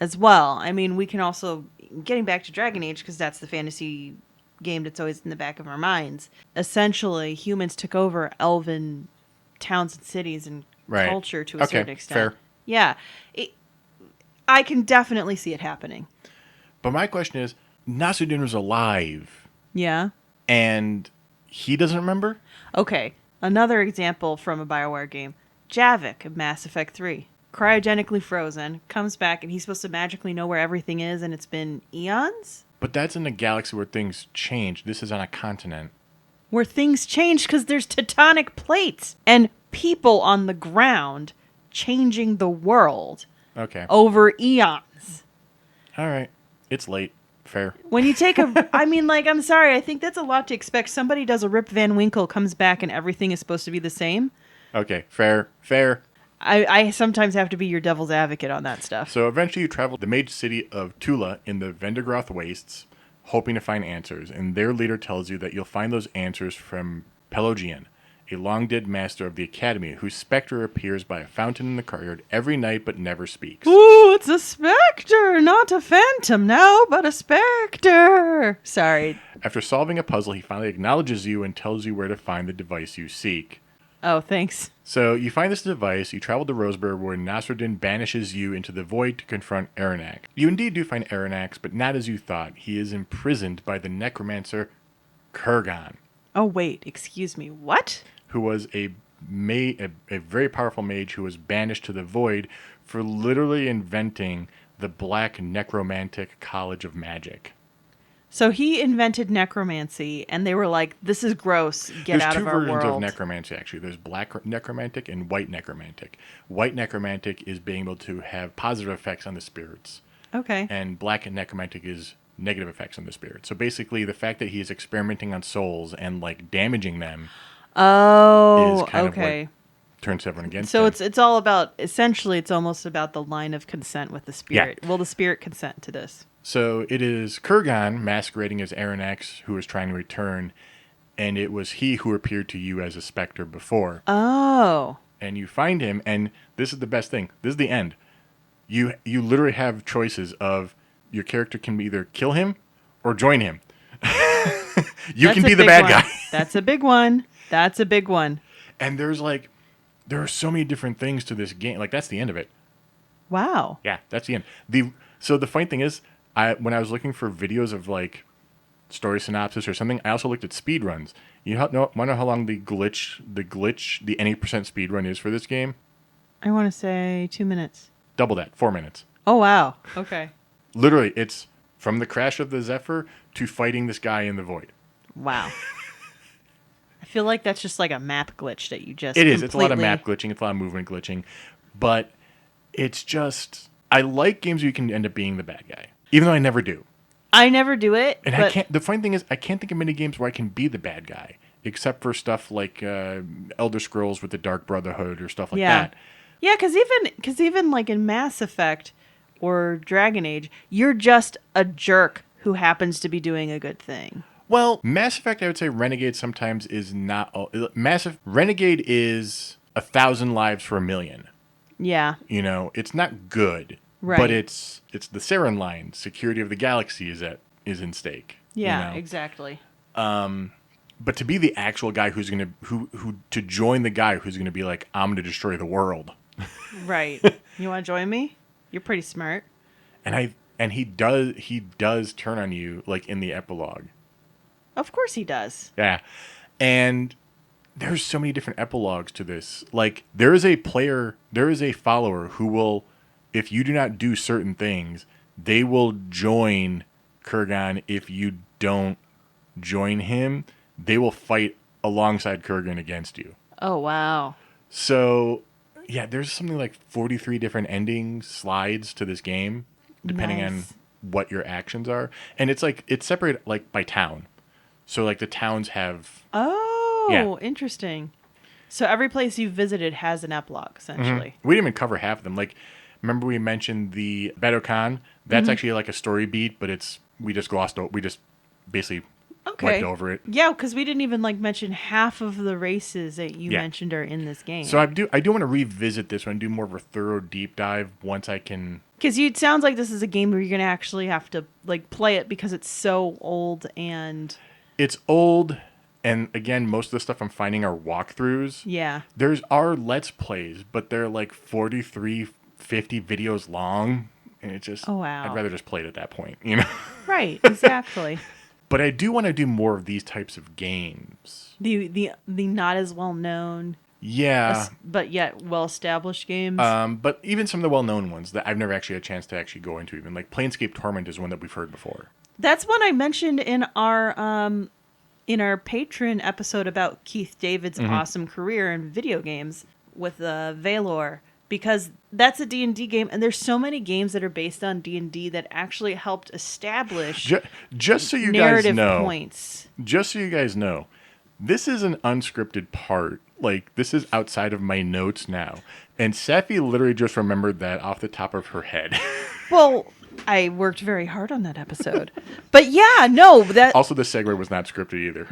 Speaker 1: as well? I mean, we can also, getting back to Dragon Age, because that's the fantasy game that's always in the back of our minds. Essentially, humans took over elven towns and cities and culture to a certain extent.
Speaker 2: Fair.
Speaker 1: Yeah, I can definitely see it happening.
Speaker 2: But my question is, Nasrudin was alive.
Speaker 1: Yeah.
Speaker 2: And he doesn't remember?
Speaker 1: Okay, another example from a BioWare game. Javik of Mass Effect 3. Cryogenically frozen, comes back, and he's supposed to magically know where everything is, and it's been eons?
Speaker 2: But that's in a galaxy where things change. This is on a continent.
Speaker 1: Where things change because there's tectonic plates and people on the ground changing the world over eons.
Speaker 2: All right. It's late. Fair.
Speaker 1: When you take I'm sorry, I think that's a lot to expect. Somebody does a Rip Van Winkle, comes back, and everything is supposed to be the same.
Speaker 2: Okay, fair.
Speaker 1: I sometimes have to be your devil's advocate on that stuff.
Speaker 2: So eventually you travel to the major city of Tula in the Vendigroth Wastes, hoping to find answers, and their leader tells you that you'll find those answers from Pelagian, a long-dead master of the Academy whose specter appears by a fountain in the courtyard every night but never speaks.
Speaker 1: Ooh, it's a specter, not a phantom now, but a specter. Sorry.
Speaker 2: After solving a puzzle, he finally acknowledges you and tells you where to find the device you seek.
Speaker 1: Oh, thanks.
Speaker 2: So you find this device, you travel to Roseboro where Nasrudin banishes you into the void to confront Aranax. You indeed do find Aranax, but not as you thought. He is imprisoned by the necromancer Kurgan.
Speaker 1: Oh, wait, excuse me, what?
Speaker 2: Who was a very powerful mage who was banished to the void for literally inventing the Black Necromantic College of Magic.
Speaker 1: So he invented necromancy, and they were like, this is gross, get out of our world.
Speaker 2: There's two versions of necromancy, actually. There's black necromantic and white necromantic. White necromantic is being able to have positive effects on the spirits.
Speaker 1: Okay.
Speaker 2: And black necromantic is negative effects on the spirits. So basically, the fact that he is experimenting on souls and, like, damaging them is kind of what turns everyone against him.
Speaker 1: So it's all about, essentially, it's almost about the line of consent with the spirit. Yeah. Will the spirit consent to this?
Speaker 2: So it is Kurgan masquerading as Aranax who is trying to return, and it was he who appeared to you as a specter before.
Speaker 1: Oh.
Speaker 2: And you find him, and this is the best thing. This is the end. You literally have choices of your character can either kill him or join him. You can be the bad guy.
Speaker 1: That's a big one. That's a big one.
Speaker 2: And there are so many different things to this game. Like, that's the end of it.
Speaker 1: Wow.
Speaker 2: Yeah, that's the end. So the funny thing is, when I was looking for videos of like story synopsis or something, I also looked at speed runs. You want to know how long the any percent speed run is for this game?
Speaker 1: I want to say 2 minutes.
Speaker 2: Double that, 4 minutes.
Speaker 1: Oh, wow. Okay.
Speaker 2: Literally, it's from the crash of the Zephyr to fighting this guy in the void.
Speaker 1: Wow. I feel like that's just like a map glitch that you just
Speaker 2: It is. It's a lot of map glitching. It's a lot of movement glitching. But it's just... I like games where you can end up being the bad guy. Even though I never do.
Speaker 1: I never do it.
Speaker 2: And
Speaker 1: but
Speaker 2: I can't... The funny thing is, I can't think of many games where I can be the bad guy. Except for stuff like Elder Scrolls with the Dark Brotherhood or stuff like that.
Speaker 1: Yeah, because even like in Mass Effect or Dragon Age, you're just a jerk who happens to be doing a good thing.
Speaker 2: Well, Mass Effect, I would say Renegade sometimes is not... Renegade is 1,000 lives for 1,000,000.
Speaker 1: Yeah.
Speaker 2: You know, it's not good.
Speaker 1: Right.
Speaker 2: But it's the Saren line. Security of the galaxy is in stake.
Speaker 1: Yeah,
Speaker 2: you know?
Speaker 1: exactly.
Speaker 2: But to be the actual guy who's gonna to join the guy who's gonna be like, I'm gonna destroy the world.
Speaker 1: Right. You want to join me? You're pretty smart.
Speaker 2: And he does turn on you like in the epilogue.
Speaker 1: Of course he does.
Speaker 2: Yeah. And there's so many different epilogues to this. Like there is a follower who will, if you do not do certain things, they will join Kurgan. If you don't join him, they will fight alongside Kurgan against you.
Speaker 1: Oh, wow.
Speaker 2: So, yeah, there's something like 43 different ending slides to this game, depending on what your actions are. And it's separated like by town. So like the towns have...
Speaker 1: Oh, interesting. So every place you've visited has an epilogue, essentially.
Speaker 2: Mm-hmm. We didn't even cover half of them. Like, remember we mentioned the Bedokan? That's actually like a story beat, but we just basically wiped over it.
Speaker 1: Yeah, because we didn't even like mention half of the races that you mentioned are in this game.
Speaker 2: So I do want to revisit this one, do more of a thorough deep dive once I can.
Speaker 1: Because it sounds like this is a game where you're going to actually have to like play it because it's so old and...
Speaker 2: It's old, and again, most of the stuff I'm finding are walkthroughs.
Speaker 1: Yeah.
Speaker 2: There's our Let's Plays, but they're like 43, 50 videos long, and it's just...
Speaker 1: Oh, wow.
Speaker 2: I'd rather just play it at that point, you know?
Speaker 1: Right, exactly.
Speaker 2: But I do want to do more of these types of games.
Speaker 1: The not as well known,
Speaker 2: yeah,
Speaker 1: but yet well established games.
Speaker 2: But even some of the well known ones that I've never actually had a chance to actually go into, even like Planescape Torment is one that we've heard before.
Speaker 1: That's one I mentioned in our Patreon episode about Keith David's awesome career in video games with Valor. Because that's a D&D game, and there's so many games that are based on D&D that actually helped establish
Speaker 2: just so you
Speaker 1: narrative
Speaker 2: guys know,
Speaker 1: points.
Speaker 2: Just so you guys know, this is an unscripted part. Like, this is outside of my notes now. And Safi literally just remembered that off the top of her head.
Speaker 1: Well, I worked very hard on that episode. But yeah, no.
Speaker 2: Also, the segue was not scripted either.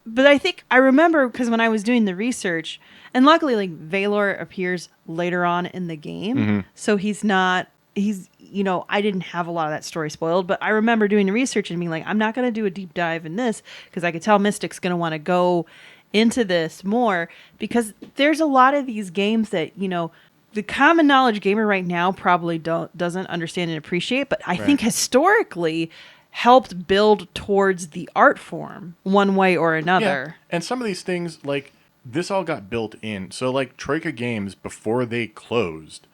Speaker 1: But I think I remember because when I was doing the research, and luckily, like, Valor appears later on in the game. So I didn't have a lot of that story spoiled, but I remember doing the research and being like, I'm not going to do a deep dive in this because I could tell Mystic's going to want to go into this more because there's a lot of these games that, the common knowledge gamer right now probably doesn't understand and appreciate, but I think historically helped build towards the art form one way or another.
Speaker 2: Yeah. And some of these things, like, this all got built in. So, like, Troika Games, before they closed,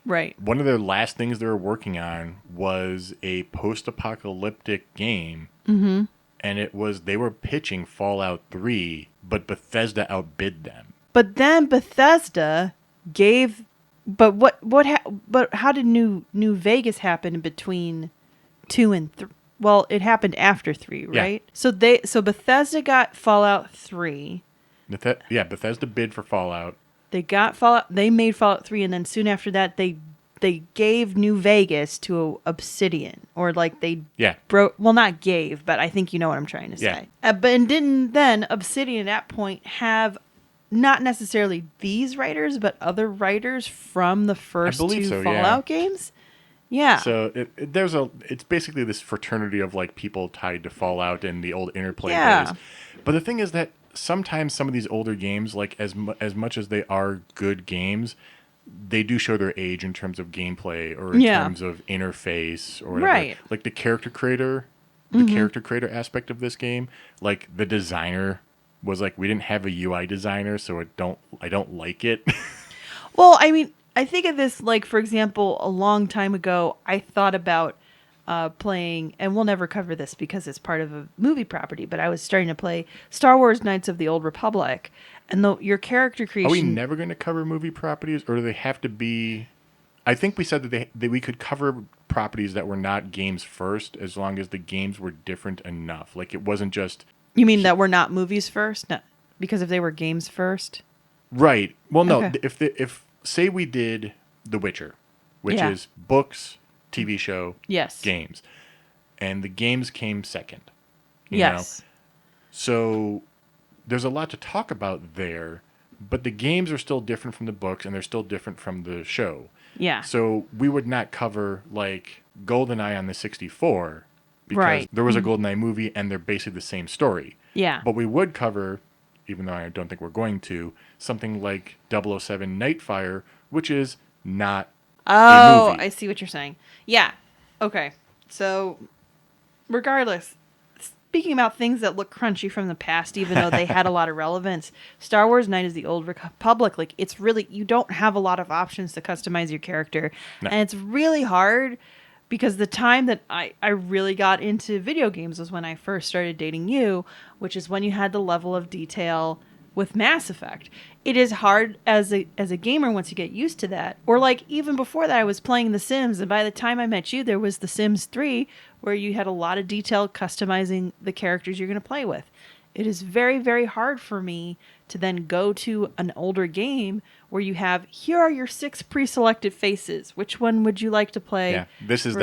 Speaker 1: right,
Speaker 2: one of their last things they were working on was a post-apocalyptic game. Mm-hmm. And they were pitching Fallout 3, but Bethesda outbid them. But
Speaker 1: then Bethesda gave... But how did New Vegas happen between 2 and 3? Well, it happened after 3, right? Yeah. So Bethesda got Fallout 3.
Speaker 2: Bethesda bid for Fallout.
Speaker 1: They got Fallout. They made Fallout 3, and then soon after that, they they gave New Vegas to Obsidian, or like they
Speaker 2: Yeah.
Speaker 1: broke. Well, not gave, but I think you know what I'm trying to say. But and didn't then Obsidian at that point have not necessarily these writers, but other writers from the first
Speaker 2: believe
Speaker 1: two
Speaker 2: so,
Speaker 1: Fallout games? Yeah.
Speaker 2: So it's basically this fraternity of like people tied to Fallout and the old Interplay
Speaker 1: Yeah.
Speaker 2: days. But the thing is that sometimes some of these older games, like as much as they are good games, they do show their age in terms of gameplay or in terms of interface or whatever.
Speaker 1: Right.
Speaker 2: Like the character creator aspect of this game, like the designer was like, we didn't have a UI designer, so I don't like it.
Speaker 1: Well, I mean, I think of this, like, for example, a long time ago, I thought about playing, and we'll never cover this because it's part of a movie property, but I was starting to play Star Wars Knights of the Old Republic, and your character creation...
Speaker 2: Are we never going to cover movie properties, or do they have to be... I think we said that we could cover properties that were not games first, as long as the games were different enough. Like, it wasn't just...
Speaker 1: You mean that we're not movies first? No, because if they were games first?
Speaker 2: Right. Well, no.
Speaker 1: Okay.
Speaker 2: If say we did The Witcher, which is books, TV show, games, and the games came second. You know? So there's a lot to talk about there, but the games are still different from the books, and they're still different from the show.
Speaker 1: Yeah.
Speaker 2: So we would not cover like GoldenEye on the 64 because there was a GoldenEye movie, and they're basically the same story.
Speaker 1: Yeah.
Speaker 2: But we would cover, even though I don't think we're going to, something like 007 Nightfire, which is not a movie.
Speaker 1: I see what you're saying. Yeah. Okay. So, regardless, speaking about things that look crunchy from the past, even though they had a lot of relevance, Star Wars Knight is the Old Republic. Like, it's really, you don't have a lot of options to customize your character. No. And it's really hard because the time that I really got into video games was when I first started dating you, which is when you had the level of detail with Mass Effect. It is hard as a gamer once you get used to that. Or like even before that, I was playing The Sims, and by the time I met you, there was The Sims 3, where you had a lot of detail customizing the characters you're going to play with. It is very, very hard for me to then go to an older game where you have, here are your 6 pre-selected faces. Which one would you like to play?
Speaker 2: Yeah, this is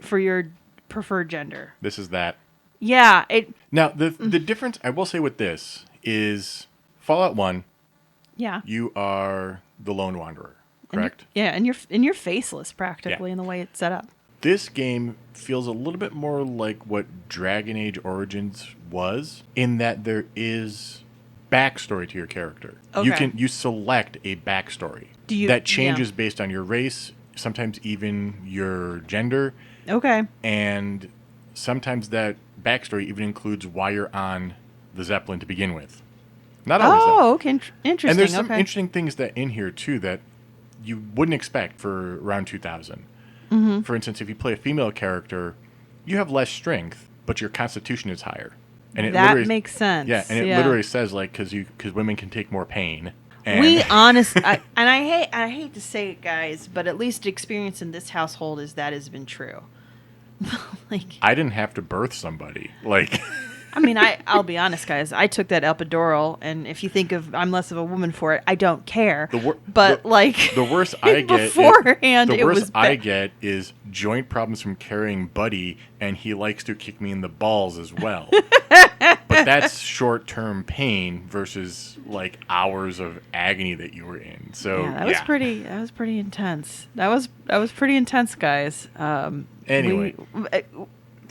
Speaker 1: for your preferred gender.
Speaker 2: This is that.
Speaker 1: Yeah.
Speaker 2: Now, the difference, I will say with this, is Fallout 1, you are the lone wanderer, correct?
Speaker 1: And you're faceless practically in the way it's set up.
Speaker 2: This game feels a little bit more like what Dragon Age Origins was, in that there is backstory to your character.
Speaker 1: Okay.
Speaker 2: You select a backstory that changes based on your race, sometimes even your gender.
Speaker 1: Okay.
Speaker 2: And sometimes that backstory even includes why you're on the Zeppelin to begin with. Not always.
Speaker 1: Oh, okay. Interesting.
Speaker 2: And there's some interesting things that in here too that you wouldn't expect for around 2000. Mm-hmm. For instance, if you play a female character, you have less strength, but your constitution is higher. And
Speaker 1: that makes sense.
Speaker 2: Yeah, and it literally says like because women can take more pain. And
Speaker 1: I hate to say it, guys, but at least experience in this household is that has been true. Like,
Speaker 2: I didn't have to birth somebody. Like,
Speaker 1: I mean, I'll be honest, guys. I took that epidural, and if you think of I'm less of a woman for it, I don't care. The worst I get beforehand,
Speaker 2: the worst I get is joint problems from carrying Buddy, and he likes to kick me in the balls as well. But that's short-term pain versus like hours of agony that you were in. So
Speaker 1: that was pretty intense. That was pretty intense, guys.
Speaker 2: Anyway.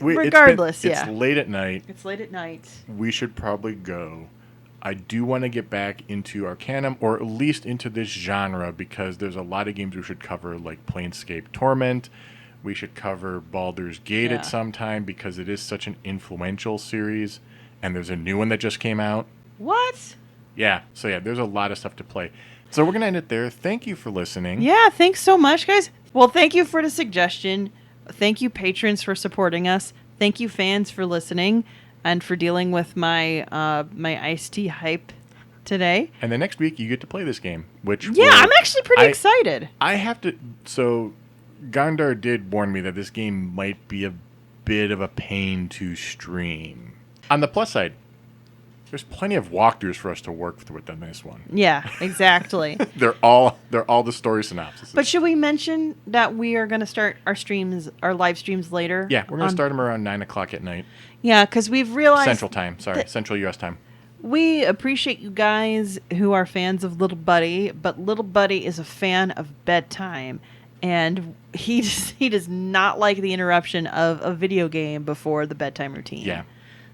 Speaker 1: Regardless,
Speaker 2: it's late at night.
Speaker 1: It's late at night.
Speaker 2: We should probably go. I do want to get back into Arcanum, or at least into this genre, because there's a lot of games we should cover, like Planescape Torment. We should cover Baldur's Gate at some time, because it is such an influential series. And there's a new one that just came out.
Speaker 1: What?
Speaker 2: Yeah. So, there's a lot of stuff to play. So, we're going to end it there. Thank you for listening.
Speaker 1: Yeah, thanks so much, guys. Well, thank you for the suggestion. Thank you, patrons, for supporting us. Thank you, fans, for listening and for dealing with my my iced tea hype today.
Speaker 2: And the next week, you get to play this game, which
Speaker 1: I'm actually pretty excited.
Speaker 2: I have to. So, Gondar did warn me that this game might be a bit of a pain to stream. On the plus side, There's plenty of walkthroughs for us to work with on this one.
Speaker 1: Yeah, exactly.
Speaker 2: They're all the story synopses.
Speaker 1: But should we mention that we are going to start our live streams later?
Speaker 2: Yeah, we're going to start them around 9 o'clock at night.
Speaker 1: Yeah, because we've realized...
Speaker 2: Central time. Sorry, Central U.S. time.
Speaker 1: We appreciate you guys who are fans of Little Buddy, but Little Buddy is a fan of bedtime, and he does not like the interruption of a video game before the bedtime routine.
Speaker 2: Yeah.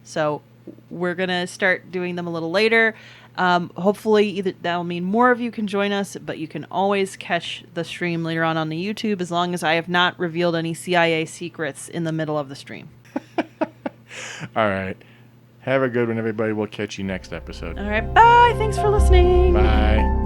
Speaker 1: So we're going to start doing them a little later. Hopefully either that'll mean more of you can join us, but you can always catch the stream later on the YouTube as long as I have not revealed any CIA secrets in the middle of the stream.
Speaker 2: All right. Have a good one, everybody. We'll catch you next episode.
Speaker 1: All right. Bye. Thanks for listening.
Speaker 2: Bye.